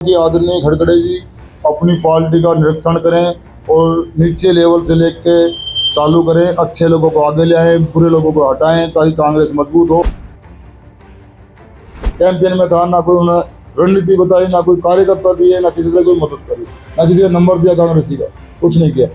कि आदरणीय खड़गड़े जी अपनी पार्टी का निरीक्षण करें और नीचे लेवल से लेके चालू करें, अच्छे लोगों को आगे ले आए, बुरे लोगों को हटाएं ताकि कांग्रेस मजबूत हो। कैंपेन में था ना कोई उन्होंने रणनीति बताई, ना कोई कार्यकर्ता दिए, ना किसी से कोई मदद करी, ना किसी का नंबर दिया कांग्रेसी का, कुछ नहीं किया।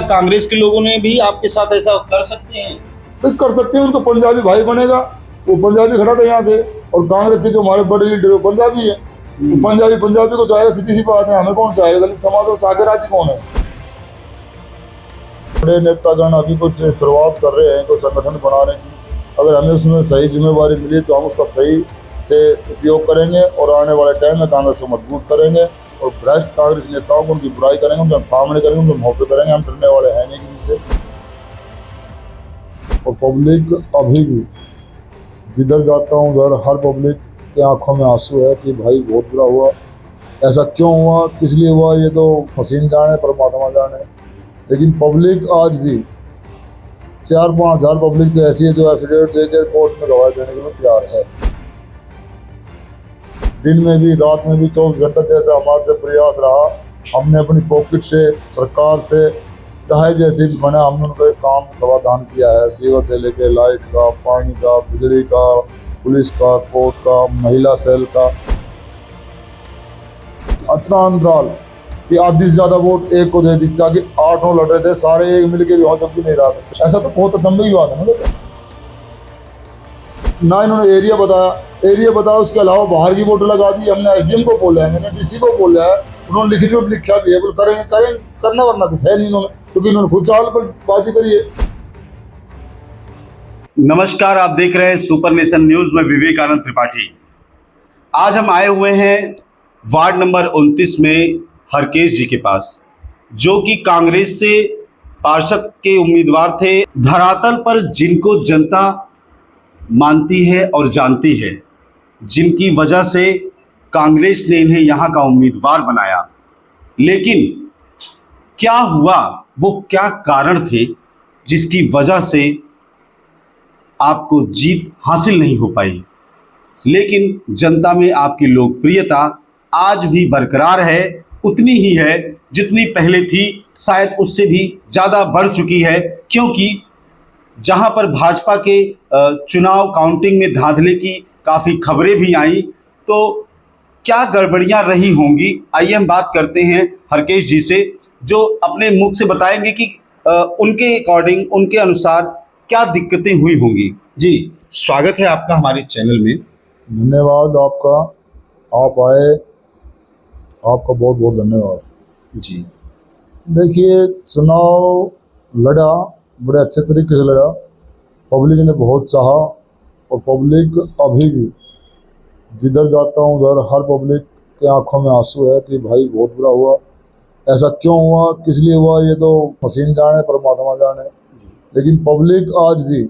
कांग्रेस के लोगों ने भी आपके साथ ऐसा कर सकते हैं? तो कर सकते हैं, उनको पंजाबी भाई बनेगा, वो पंजाबी खड़ा था यहाँ से, और कांग्रेस के जो हमारे बड़े लीडर वो पंजाबी है, तो पंजाबी को चाहेगा, सीधी सी बात है। हमें कौन चाहेगा? दलित समाज को चाहे राजी कौन है? बड़े नेतागण अभी कुछ शुरुआत कर रहे हैं, कोई संगठन बनाने की। अगर हमें उसमें सही जिम्मेवारी मिली तो हम उसका सही से उपयोग करेंगे और आने वाले टाइम में कांग्रेस को मजबूत करेंगे और भ्रष्ट कांग्रेस नेताओं को उनकी बुराई करेंगे, उनके सामने करेंगे, उनके मुँह पे करेंगे। हम डरने वाले हैं नहीं किसी से। और पब्लिक अभी भी जिधर जाता हूँ उधर हर पब्लिक के आंखों में आंसू है कि भाई बहुत बुरा हुआ। ऐसा क्यों हुआ, किस लिए हुआ, ये तो मशीन जाने, परमात्मा जाने। लेकिन पब्लिक आज भी 4-5 हज़ार पब्लिक तो ऐसी है जो एफिडेविट देकर कोर्ट में गवाही देने के लिए तैयार है। दिन में भी रात में भी 24 घंटे जैसे हमारे से प्रयास रहा, हमने अपनी पॉकेट से, सरकार से, चाहे जैसे भी बना, हमने उनका काम समाधान किया है। सीवर से लेके लाइट का, पानी का, बिजली का, पुलिस का, कोर्ट का, महिला सेल का। इतना अंतराल कि आधी से ज़्यादा वोट एक को दे दी, ताकि 8-9 लड़ रहे थे, सारे एक मिलके भी वहाँ तक भी नहीं रह सकते। ऐसा तो बहुत अचंभे की बात है ना। इन्होंने एरिया बताया, उसके अलावा बाहर की वोट लगा दी। हमने एसडीएम को बोला है, मैंने डीसी को बोला है, उन्होंने लिखित में लिखा भी है, बोल करेंगे करना, वरना कुछ है नहीं इन्होंने, क्योंकि इन्होंने खुद चालबाजी करी है। नमस्कार, आप देख रहे हैं सुपर नेशन न्यूज में विवेकानंद त्रिपाठी। आज हम आए हुए हैं वार्ड नंबर 29 में हरकेश जी के पास, जो कि कांग्रेस से पार्षद के उम्मीदवार थे। धरातल पर जिनको जनता मानती है और जानती है, जिनकी वजह से कांग्रेस ने इन्हें यहाँ का उम्मीदवार बनाया, लेकिन क्या हुआ, वो क्या कारण थे जिसकी वजह से आपको जीत हासिल नहीं हो पाई। लेकिन जनता में आपकी लोकप्रियता आज भी बरकरार है, उतनी ही है जितनी पहले थी, शायद उससे भी ज़्यादा बढ़ चुकी है। क्योंकि जहां पर भाजपा के चुनाव काउंटिंग में धांधले की काफ़ी खबरें भी आई, तो क्या गड़बड़ियां रही होंगी, आइए हम बात करते हैं हरकेश जी से, जो अपने मुख से बताएंगे कि उनके अकॉर्डिंग, उनके अनुसार क्या दिक्कतें हुई होंगी। जी, स्वागत है आपका हमारे चैनल में। धन्यवाद आपका, आप आए, आपका बहुत बहुत धन्यवाद जी। देखिए, चुनाव लड़ा, बड़े अच्छे तरीके से लड़ा, पब्लिक ने बहुत चाहा, और पब्लिक अभी भी जिधर जाता हूँ उधर हर पब्लिक के आंखों में आंसू है कि भाई बहुत बुरा हुआ। ऐसा क्यों हुआ, किस लिए हुआ, ये तो मशीन जाने, परमात्मा जाने। लेकिन पब्लिक आज भी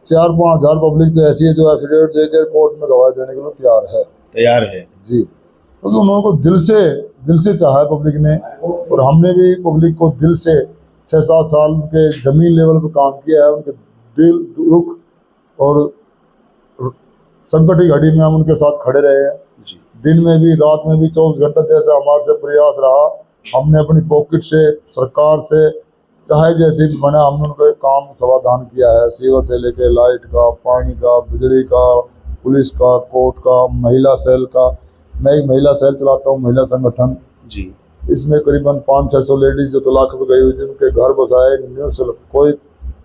4-5 हज़ार पब्लिक तो ऐसी है जो एफिडेविट देकर कोर्ट में गवाही देने के लिए तैयार है जी। क्योंकि उन्होंने को दिल से चाहा है पब्लिक ने, और हमने भी पब्लिक को दिल से 6-7 साल के जमीन लेवल पर काम किया है। उनके दिल, दुख और संकट की घड़ी में हम उनके साथ खड़े रहे हैं जी। दिन में भी रात में भी 24 घंटे जैसे हमारे से प्रयास रहा, हमने अपनी पॉकेट से, सरकार से, चाहे जैसे भी बना, हमने उनका काम समाधान किया है। सीवर से लेके लाइट का, पानी का, बिजली का, पुलिस का, कोर्ट का, महिला सेल का। मैं एक महिला सेल चलाता हूँ, महिला संगठन जी। इसमें करीबन 500-600 लेडीज जो तलाक पे गई हुई थी, उनके घर बसाए, कोई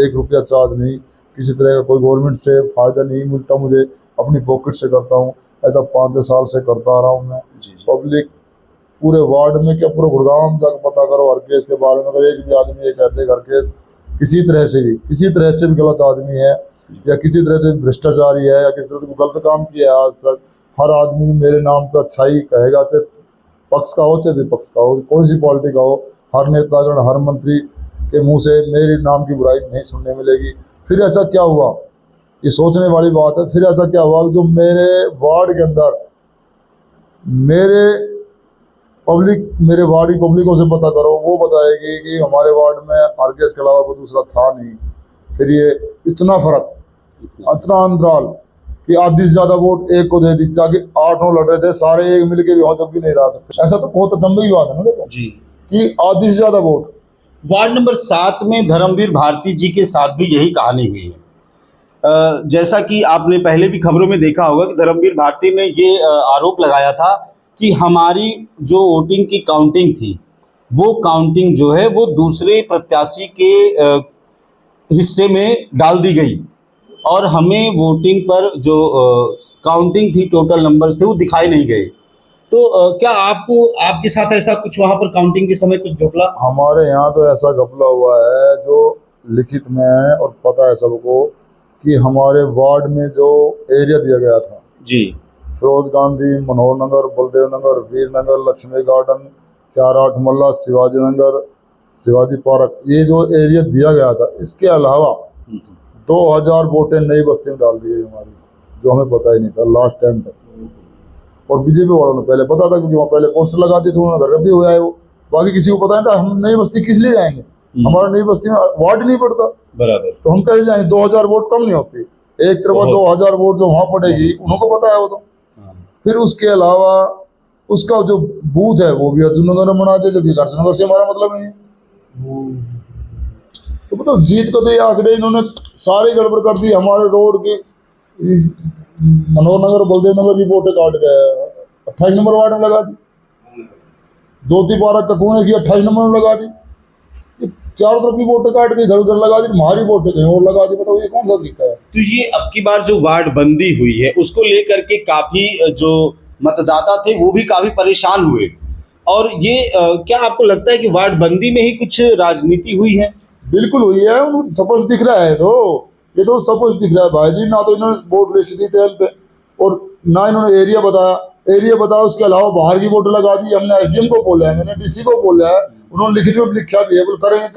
1 रुपया चार्ज नहीं, किसी तरह का कोई गवर्नमेंट से फ़ायदा नहीं मिलता, मुझे अपनी पॉकेट से करता हूँ। ऐसा 5 साल से करता आ रहा हूँ मैं जी। पब्लिक पूरे वार्ड में क्या, पूरे गुड़गांव जाकर पता करो हरकेश के बारे में। अगर एक भी आदमी ये कहते हैं हरकेश किसी तरह से भी गलत आदमी है, या किसी तरह से भ्रष्टाचारी है, या किसी तरह से गलत काम किया है, आज तक हर आदमी मेरे नाम पर अच्छा ही कहेगा, चाहे पक्ष का हो चाहे विपक्ष का हो, कोई सी पार्टी का हो। हर नेतागण, हर मंत्री के मुंह से मेरे नाम की बुराई नहीं सुनने मिलेगी। फिर ऐसा क्या हुआ, ये सोचने वाली बात है। फिर ऐसा क्या हुआ जो मेरे वार्ड के अंदर मेरे वार्ड की पब्लिकों से पता करो, वो बताएगी कि हमारे वार्ड में हरकेश के अलावा कोई दूसरा था नहीं। फिर ये इतना फर्क, इतना अंतराल कि आधी से ज्यादा वोट एक को दे दी, जाके 8-9 लड़ रहे थे, सारे एक मिलके भी वहां जब भी नहीं रह सकते। ऐसा तो बहुत अचंभे की बात है ना, देखो जी। कि आधी से ज्यादा वोट। वार्ड नंबर 7 में धर्मवीर भारती जी के साथ भी यही कहानी हुई है। जैसा कि आपने पहले भी खबरों में देखा होगा कि धर्मवीर भारती ने ये आरोप लगाया था कि हमारी जो वोटिंग की काउंटिंग थी, वो काउंटिंग जो है वो दूसरे प्रत्याशी के हिस्से में डाल दी गई और हमें वोटिंग पर जो काउंटिंग थी, टोटल नंबर्स थे, वो दिखाई नहीं गए। तो क्या आपको आपके साथ ऐसा कुछ वहाँ पर काउंटिंग के समय कुछ घपला? हमारे यहाँ तो ऐसा घपला हुआ है जो लिखित में है और पता है सबको, कि हमारे वार्ड में जो एरिया दिया गया था, जी। फिरोज गांधी, मनोहर नगर, बलदेव नगर, वीर नगर, लक्ष्मी गार्डन, 4-8 मल्ला, शिवाजी नगर, शिवाजी पार्क, ये जो एरिया दिया गया था, इसके अलावा 2000 वोटें नई बस्ती में डाल दी गई हमारी, जो हमें पता ही नहीं था लास्ट टाइम तक। और बीजेपी वालों ने पहले पता था, क्योंकि वहाँ पहले पोस्टर लगा दी थी, उन्होंने घर भी हुआ है वो, बाकी किसी को पता नहीं था। हम नई बस्ती किस लिए जाएंगे, हमारा नई बस्ती में वार्ड नहीं पड़ता, बराबर। तो हम कैसे जाएंगे? 2000 वोट कम नहीं होती, एक तरफ 2000 वोट जो वहाँ पड़ेगी, उनको पता है वो तो। फिर उसके अलावा उसका जो बूथ है वो भी अर्जुन नगर में बना दिया, जो कि अर्जुन नगर से हमारा मतलब नहीं है। तो मतलब जीत को तो ये आंकड़े इन्होंने सारे गड़बड़ कर दी। हमारे रोड की मनोहर नगर, बलदेव नगर की वोटें काट गए, 28 नंबर वार्ड में लगा दी। ज्योति पार्क का कुएं की 28 नंबर में लगा दी। चारों तरफ की वोटें काट के इधर उधर लगा दी, हमारी वोटें कहीं और लगा दी। बताओ ये कौन सा तरीका है? तो ये अब की बार जो वार्ड बंदी हुई है, उसको लेकर के काफी जो मतदाता थे वो भी काफी परेशान हुए। और ये क्या आपको लगता है कि वार्ड बंदी में ही कुछ राजनीति हुई है? बिल्कुल हुई है, उनको स्पष्ट दिख रहा है। तो ये तो स्पष्ट दिख रहा है भाई जी। ना तो इन्होंने वोट लिस्ट दी टेल पे, और ना इन्होंने एरिया बताया। उसके अलावा बाहर की वोट लगा दी। हमने एसडीएम को बोला है, मैंने डीसी को बोला है, उन्होंने लिखित में लिखा भी है, बोल करेंगे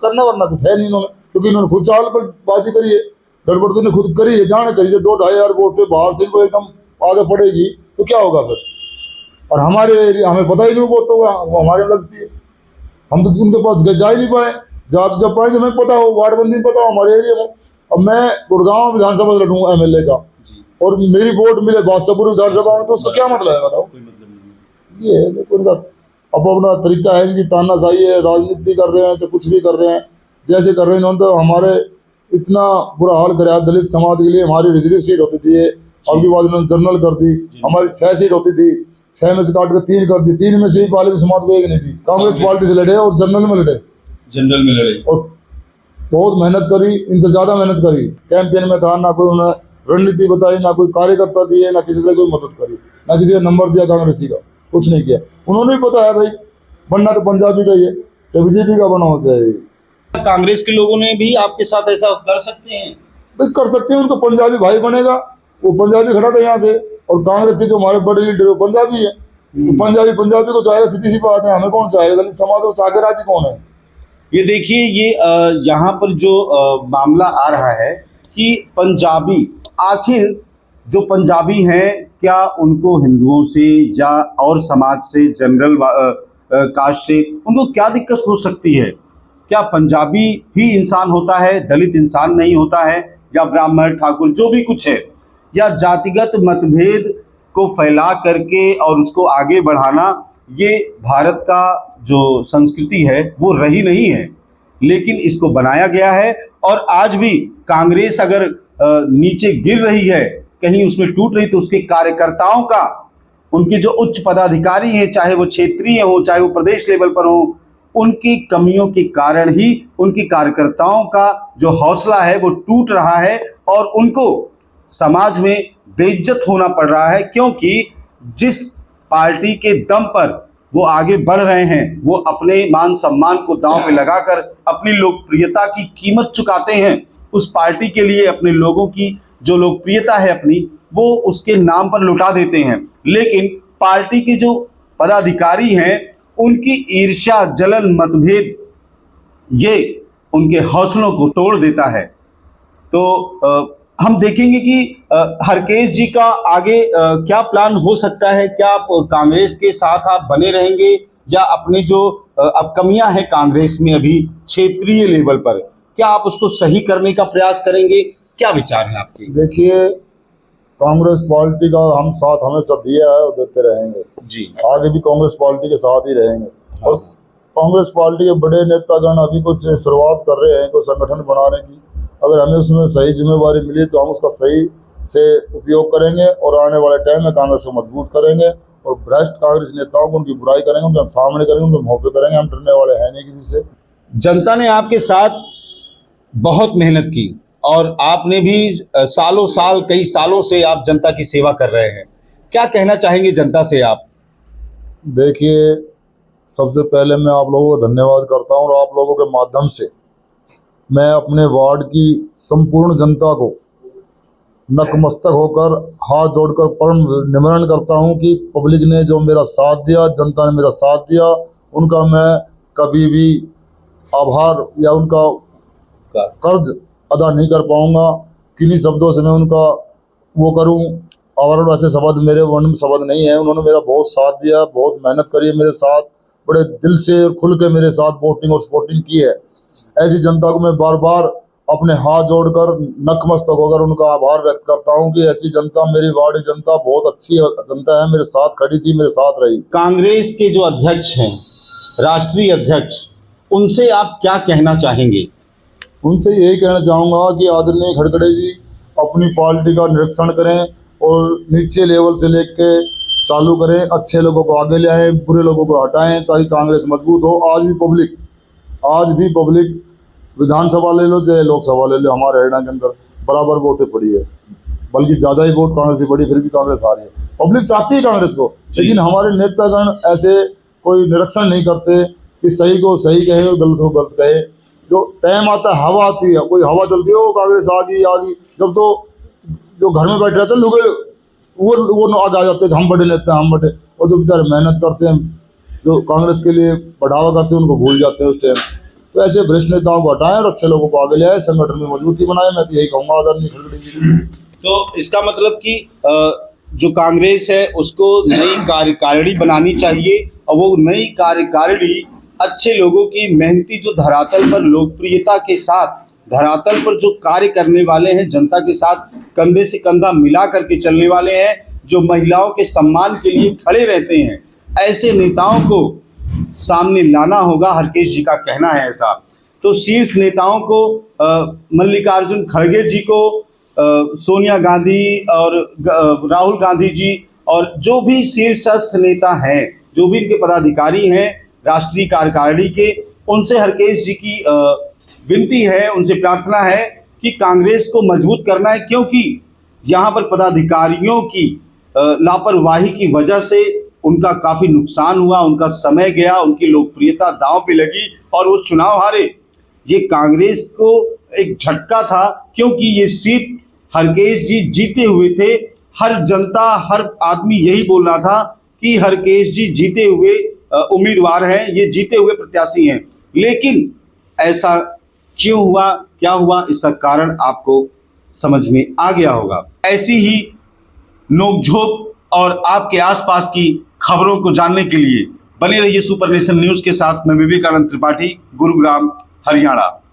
करना, वरना कुछ है नहीं इन्होंने, क्योंकि इन्होंने खुद चाल पर बाजी करी है, गड़बड़ तो खुद करी है, जान करी है। 2-2.5 हजार वोट पे बाहर से इनको एकदम आगे पड़ेगी तो क्या होगा फिर? और हमारे एरिया हमें पता ही नहीं वोट होगा, वो हमारे लगती है, हम तो उनके पास जा ही नहीं पाए। जब पाए हमें पता हो, वार्ड बंदी पता हो हमारे एरिया में। अब मैं गुड़गांव विधानसभा से लड़ूंगा एमएलए का, और मेरी वोट मिले बादशाहपुर विधानसभा में, तो उसका क्या मतलब है? बताओ। कोई मतलब नहीं। ये देखो इनका अपना तरीका है, इनकी तानाशाही है, राजनीति कर रहे हैं तो कुछ भी कर रहे हैं, जैसे कर रहे हैं। इन्होंने तो हमारे इतना बुरा हाल कराया। दलित समाज के लिए हमारी रिजर्व सीट होती थी, अब की बात इन्होंने जनरल कर दी। हमारी 6 सीट होती थी, 6 में से काट कर 3 कर दी। 3 में से ही पाली समाज को एक नहीं दी। कांग्रेस पार्टी से लड़े और जनरल में लड़े, और बहुत मेहनत करी, इनसे ज्यादा मेहनत करी। कैंपेन में था, ना कोई उन्होंने रणनीति बताई, ना कोई कार्यकर्ता दिए, ना किसी से कोई मदद करी, ना किसी का नंबर दिया कांग्रेसी का, कुछ नहीं किया। उन्होंने भी पता है भाई, बनना तो पंजाबी का ही है, चाहे बीजेपी का बना हो चाहे। कांग्रेस के लोगों ने भी आपके साथ ऐसा कर सकते हैं? भाई कर सकते हैं, उनको पंजाबी भाई बनेगा। वो पंजाबी खड़ा था यहाँ से, और कांग्रेस के जो हमारे बड़े लीडर वो पंजाबी है, तो पंजाबी को चाहेगा, सीधी सी बात है। हमें कौन चाहेगा? दलित समाज को चाह के राजी कौन है? ये देखिए, ये यहाँ पर जो मामला आ रहा है कि पंजाबी, आखिर जो पंजाबी हैं, क्या उनको हिंदुओं से या और समाज से, जनरल कास्ट से, उनको क्या दिक्कत हो सकती है? क्या पंजाबी ही इंसान होता है, दलित इंसान नहीं होता है? या ब्राह्मण, ठाकुर, जो भी कुछ है, या जातिगत मतभेद को फैला करके और उसको आगे बढ़ाना, ये भारत का जो संस्कृति है वो रही नहीं है, लेकिन इसको बनाया गया है। और आज भी कांग्रेस अगर नीचे गिर रही है, कहीं उसमें टूट रही, तो उसके कार्यकर्ताओं का, उनके जो उच्च पदाधिकारी हैं, चाहे वो क्षेत्रीय हो, चाहे वो प्रदेश लेवल पर हो, उनकी कमियों के कारण ही उनके कार्यकर्ताओं का जो हौसला है वो टूट रहा है, और उनको समाज में बेइज्जत होना पड़ रहा है। क्योंकि जिस पार्टी के दम पर वो आगे बढ़ रहे हैं, वो अपने मान सम्मान को दांव पे लगाकर अपनी लोकप्रियता की कीमत चुकाते हैं। उस पार्टी के लिए अपने लोगों की जो लोकप्रियता है अपनी, वो उसके नाम पर लुटा देते हैं। लेकिन पार्टी के जो पदाधिकारी हैं, उनकी ईर्ष्या, जलन, मतभेद, ये उनके हौसलों को तोड़ देता है। तो हम देखेंगे कि हरकेश जी का आगे क्या प्लान हो सकता है। क्या आप कांग्रेस के साथ आप बने रहेंगे, या अपने जो अब कमियां हैं कांग्रेस में अभी क्षेत्रीय लेवल पर, क्या आप उसको सही करने का प्रयास करेंगे? क्या विचार है आपके? देखिए, कांग्रेस पार्टी का हम साथ हमेशा दिया है और देते रहेंगे। जी। आगे भी कांग्रेस पार्टी के साथ ही रहेंगे। और कांग्रेस पार्टी के बड़े नेतागण अभी कुछ शुरुआत कर रहे हैं, कुछ संगठन बनाने की। अगर हमें उसमें सही जिम्मेवारी मिली तो हम उसका सही से उपयोग करेंगे और आने वाले टाइम में कांग्रेस को मजबूत करेंगे और भ्रष्ट कांग्रेस नेताओं को उनकी बुराई करेंगे, उनके हम सामने करेंगे, उनके मुँह पे करेंगे। हम डरने वाले हैं नहीं किसी से। जनता ने आपके साथ बहुत मेहनत की और आपने भी सालों साल, कई सालों से आप जनता की सेवा कर रहे हैं। क्या कहना चाहेंगे जनता से आप? देखिए, सबसे पहले मैं आप लोगों को धन्यवाद करता हूं और आप लोगों के माध्यम से मैं अपने वार्ड की संपूर्ण जनता को नतमस्तक होकर हाथ जोड़कर परम निमरण करता हूं कि पब्लिक ने जो मेरा साथ दिया, जनता ने मेरा साथ दिया, उनका मैं कभी भी आभार या उनका कर्ज अदा नहीं कर पाऊंगा। किन्हीं शब्दों से मैं उनका वो करूं, और वैसे शब्द मेरे मन में शब्द नहीं है। उन्होंने मेरा बहुत साथ दिया, बहुत मेहनत करी है मेरे साथ, बड़े दिल से और खुल के मेरे साथ वोटिंग और सपोर्टिंग की है। ऐसी जनता को मैं बार बार अपने हाथ जोड़कर नतमस्तक होकर उनका आभार व्यक्त करता हूं कि ऐसी जनता, मेरी वार्ड की जनता बहुत अच्छी जनता है, मेरे साथ खड़ी थी, मेरे साथ रही। कांग्रेस के जो अध्यक्ष हैं, राष्ट्रीय अध्यक्ष, उनसे आप क्या कहना चाहेंगे? उनसे यही कहना चाहूँगा कि आदरणीय खड़गड़े जी अपनी पार्टी का निरीक्षण करें और नीचे लेवल से लेके चालू करें, अच्छे लोगों को आगे ले आएँ, बुरे लोगों को हटाएं ताकि कांग्रेस मजबूत हो। आज भी पब्लिक विधानसभा ले लो चाहे लोकसभा ले लो, हमारे हरियाणा के अंदर बराबर वोटें पड़ी है, बल्कि ज़्यादा ही वोट कांग्रेस की पड़ी, फिर भी कांग्रेस आ रही है। पब्लिक चाहती है कांग्रेस को, लेकिन हमारे नेतागण ऐसे कोई निरीक्षण नहीं करते कि सही को सही कहे और गलत को गलत कहे। जो टाइम आता है, हवा आती है, कोई हवा चलती है, वो कांग्रेस आ गई, जब तो जो घर में बैठे रहते हैं लोग वो आगे आ जाते हैं कि हम बड़े नेता हैं, हम बड़े, और जो बेचारे मेहनत करते हैं, जो कांग्रेस के लिए बढ़ावा करते हैं, उनको भूल जाते हैं उस टाइम। तो ऐसे भ्रष्ट नेताओं को हटाएं और अच्छे लोगों को आगे ले आए, संगठन में मजबूती बनाए। मैं तो यही कहूँगा आदरणीय खड़गड़े जी। तो इसका मतलब कि जो कांग्रेस है उसको नई कार्यकारिणी बनानी चाहिए और वो नई कार्यकारिणी अच्छे लोगों की, मेहनती, जो धरातल पर लोकप्रियता के साथ, धरातल पर जो कार्य करने वाले हैं, जनता के साथ कंधे से कंधा मिला करके चलने वाले हैं, जो महिलाओं के सम्मान के लिए खड़े रहते हैं, ऐसे नेताओं को सामने लाना होगा। हरकेश जी का कहना है ऐसा। तो शीर्ष नेताओं को, मल्लिकार्जुन खड़गे जी को, सोनिया गांधी और राहुल गांधी जी और जो भी शीर्षस्थ नेता हैं, जो भी इनके पदाधिकारी हैं राष्ट्रीय कार्यकारिणी के, उनसे हरकेश जी की विनती है, उनसे प्रार्थना है कि कांग्रेस को मजबूत करना है, क्योंकि यहाँ पर पदाधिकारियों की लापरवाही की वजह से उनका काफ़ी नुकसान हुआ, उनका समय गया, उनकी लोकप्रियता दांव पे लगी और वो चुनाव हारे। ये कांग्रेस को एक झटका था, क्योंकि ये सीट हरकेश जी जीते हुए थे। हर जनता, हर आदमी यही बोल रहा था कि हरकेश जी जीते हुए उम्मीदवार हैं, ये जीते हुए प्रत्याशी हैं। लेकिन ऐसा क्यों हुआ, क्या हुआ, इसका कारण आपको समझ में आ गया होगा। ऐसी ही नोकझोंक और आपके आसपास की खबरों को जानने के लिए बने रहिए सुपर नेशन न्यूज़ के साथ। मैं विवेकानंद त्रिपाठी, गुरुग्राम, हरियाणा।